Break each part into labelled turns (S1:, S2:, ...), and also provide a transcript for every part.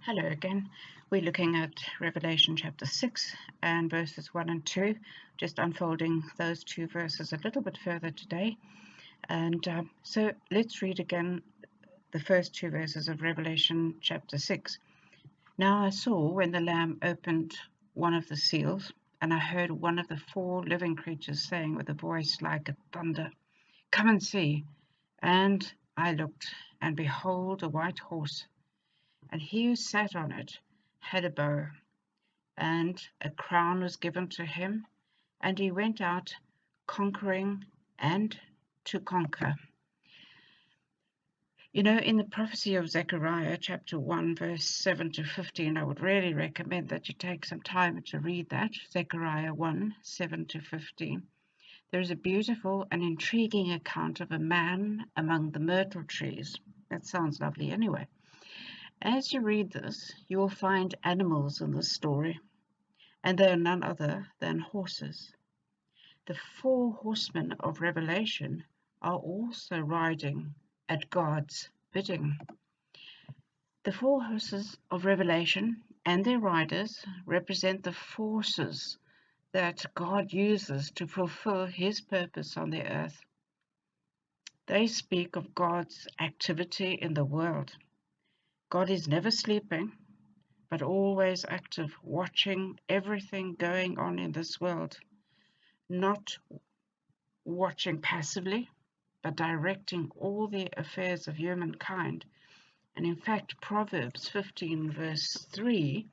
S1: Hello again. We're looking at Revelation chapter 6 and verses 1 and 2, just unfolding those two verses a little bit further today. And so let's read again the first two verses of Revelation chapter 6. Now I saw when the Lamb opened one of the seals, and I heard one of the four living creatures saying with a voice like a thunder, "Come and see." And I looked, and behold, a white horse. And he who sat on it had a bow, and a crown was given to him, and he went out conquering and to conquer. You know, in the prophecy of Zechariah, chapter 1, verse 7 to 15, I would really recommend that you take some time to read that, Zechariah 1, 7 to 15. There is a beautiful and intriguing account of a man among the myrtle trees. That sounds lovely anyway. As you read this, you will find animals in the story, and they are none other than horses. The four horsemen of Revelation are also riding at God's bidding. The four horses of Revelation and their riders represent the forces that God uses to fulfill His purpose on the earth. They speak of God's activity in the world. God is never sleeping, but always active, watching everything going on in this world, not watching passively, but directing all the affairs of humankind. And in fact, Proverbs 15 verse 3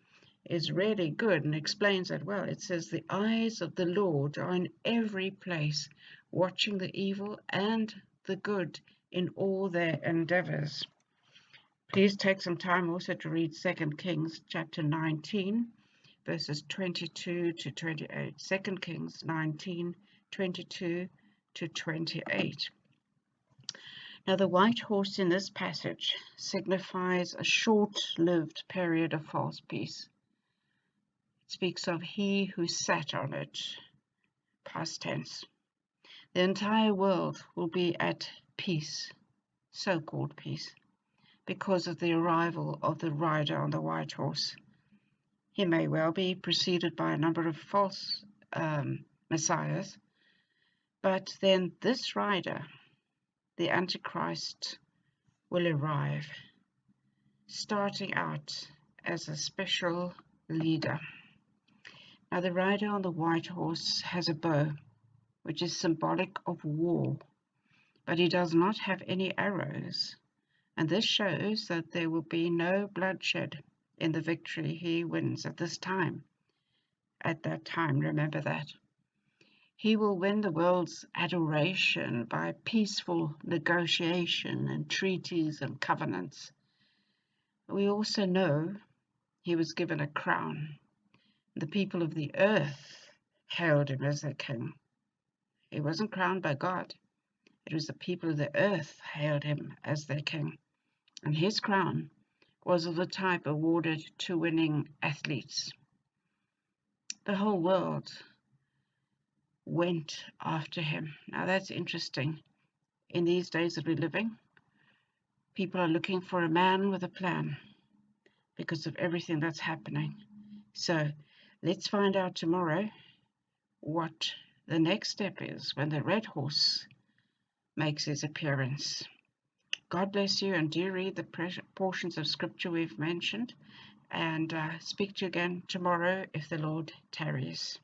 S1: is really good and explains that well. It says, "The eyes of the Lord are in every place, watching the evil and the good in all their endeavors." Please take some time also to read 2 Kings chapter 19, verses 22 to 28. 2 Kings 19, 22 to 28. Now, the white horse in this passage signifies a short-lived period of false peace. It speaks of he who sat on it, past tense. The entire world will be at peace, so-called peace, because of the arrival of the rider on the white horse. He may well be preceded by a number of false messiahs, but then this rider, the Antichrist, will arrive, starting out as a special leader. Now, the rider on the white horse has a bow, which is symbolic of war, but he does not have any arrows. And this shows that there will be no bloodshed in the victory he wins at this time. At that time, remember that. He will win the world's adoration by peaceful negotiation and treaties and covenants. We also know he was given a crown. The people of the earth hailed him as their king. He wasn't crowned by God. It was the people of the earth hailed him as their king. And his crown was of the type awarded to winning athletes. The whole world went after him. Now that's interesting. In these days that we're living, people are looking for a man with a plan because of everything that's happening. So let's find out tomorrow what the next step is when the red horse makes his appearance. God bless you, and do read the portions of scripture we've mentioned, and speak to you again tomorrow if the Lord tarries.